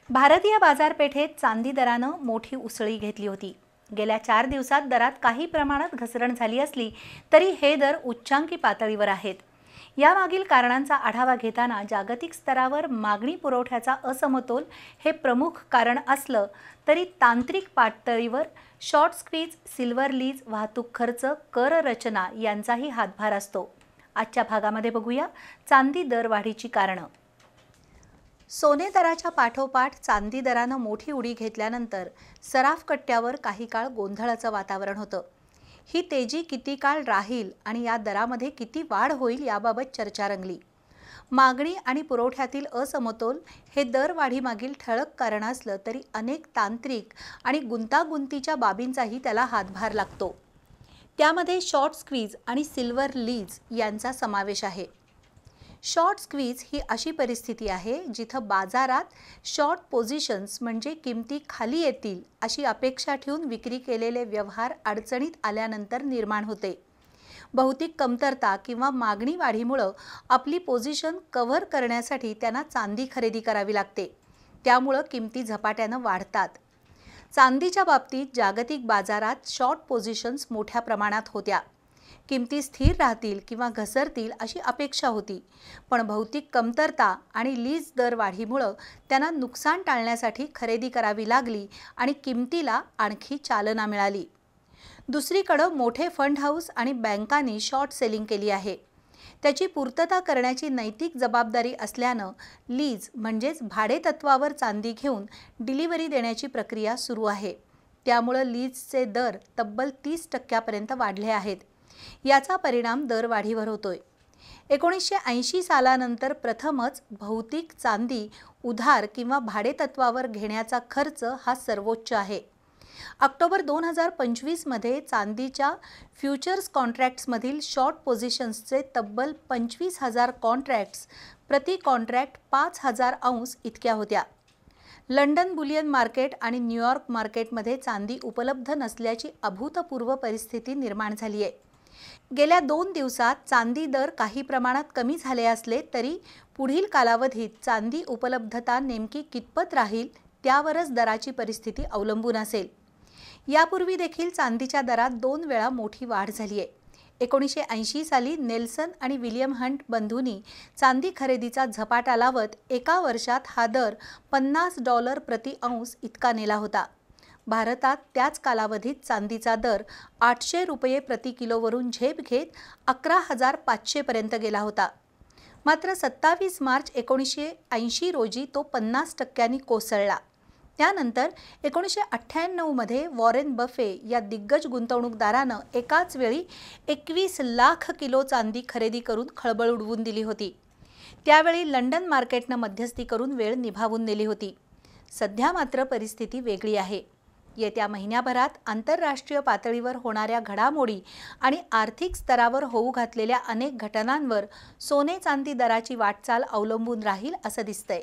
भारतीय बाजारपेठेत चांदी दरानं मोठी उसळी घेतली होती। गेल्या 4 दिवसात दरात काही प्रमाणात घसरण झाली असली तरी हे दर उच्चांकी पातळीवर आहेत। यामागील कारणांचा आढावा घेताना जागतिक स्तरावर मागणी पुरवठ्याचा असमतोल हे प्रमुख कारण असलं तरी तांत्रिक पातळीवर शॉर्ट स्क्वीज, सिल्वर लीज, वाहतूक खर्च, कर रचना यांचाही हातभार असतो। आजच्या भागामध्ये बघूया चांदी दर वाढीची कारणं। सोने दराच्या पाठोपाठ चांदी दरानं मोठी उडी घेतल्यानंतर सराफ कट्ट्यावर काही काळ गोंधळाचं वातावरण होतं। ही तेजी किती काळ राहील आणि या दरामध्ये किती वाढ होईल याबाबत चर्चा रंगली। मागणी आणि पुरवठ्यातील असमतोल हे दरवाढीमागील ठळक कारण असलं तरी अनेक तांत्रिक आणि गुंतागुंतीच्या बाबींचाही त्याला हातभार लागतो। त्यामध्ये शॉर्ट स्क्वीज आणि सिल्वर लीज यांचा समावेश आहे। शॉर्ट स्क्वीज ही अशी परिस्थिती आहे जिथं बाजारात शॉर्ट पोझिशन्स म्हणजे किमती खाली येतील अशी अपेक्षा ठेवून विक्री केलेले व्यवहार अडचणीत आल्यानंतर निर्माण होते। भौतिक कमतरता किंवा मागणी वाढीमुळे आपली पोझिशन कव्हर करण्यासाठी त्यांना चांदी खरेदी करावी लागते, त्यामुळे किमती झपाट्याने वाढतात। चांदीच्या बाबतीत जागतिक बाजारात शॉर्ट पोझिशन्स मोठ्या प्रमाणात होत्या। किमती स्थिर राहतील किंवा घसरतील अशी अपेक्षा होती, पण भौतिक कमतरता आणि लीज दर वाढीमुळे त्यांना नुकसान टाळण्यासाठी खरेदी करावी लागली आणि किमतीला आणखी चालना मिळाली। दुसरीकडे मोठे फंड हाऊस आणि बँकांनी शॉर्ट सेलिंग केली आहे। त्याची पूर्तता करण्याची नैतिक जबाबदारी असल्यानं लीज म्हणजेच भाडेतत्वावर चांदी घेऊन डिलिव्हरी देण्याची प्रक्रिया सुरू आहे। त्यामुळे लीजचे दर तब्बल 30% पर्यंत वाढले आहेत। याचा परिणाम दरवाढीवर होतोय। 1980 सालानंतर प्रथमच भौतिक चांदी उधार किंवा भाडेतत्वावर घेण्याचा खर्च हा सर्वोच्च आहे। ऑक्टोबर 2025 मध्ये चांदीच्या फ्युचर्स कॉन्ट्रॅक्ट्समधील शॉर्ट पोझिशन्सचे तब्बल 25,000 कॉन्ट्रॅक्ट्स प्रति कॉन्ट्रॅक्ट 5,000 औंस इतक्या होत्या। लंडन बुलियन मार्केट आणि न्यूयॉर्क मार्केटमध्ये चांदी उपलब्ध नसल्याची अभूतपूर्व परिस्थिती निर्माण झाली आहे। गेल्या 2 दिवसात चांदी दर काही प्रमाणात कमी झाले असले तरी पुढील कालावधीत चांदी उपलब्धता नेमकी कितपत राहील त्यावरच दराची परिस्थिती अवलंबून असेल। यापूर्वी देखील चांदीच्या दरात 2 वेळा मोठी वाढ झाली आहे। 1980 साली नेल्सन आणि विलियम हंट बंधूंनी चांदी खरेदीचा झपाटा लावत एका वर्षात हा दर $50 प्रति औंस इतका नेला होता। भारतात त्याच कालावधीत चांदीचा दर ₹800 प्रति किलोवरून झेप घेत 11,500 पर्यंत गेला होता। मात्र 27 मार्च 1980 रोजी तो 50% कोसळला। त्यानंतर 1998 मध्ये वॉरेन बफे या दिग्गज गुंतवणूकदारानं एकाच वेळी 21 लाख किलो चांदी खरेदी करून खळबळ उडवून दिली होती। त्यावेळी लंडन मार्केटनं मध्यस्थी करून वेळ निभावून नेली होती। सध्या मात्र परिस्थिती वेगळी आहे। येत्या महिन्याभरात आंतरराष्ट्रीय पातळीवर होणाऱ्या घडामोडी आणि आर्थिक स्तरावर होऊ घातलेल्या अनेक घटनांवर सोने चांदी दराची वाटचाल अवलंबून राहील असं दिसतंय।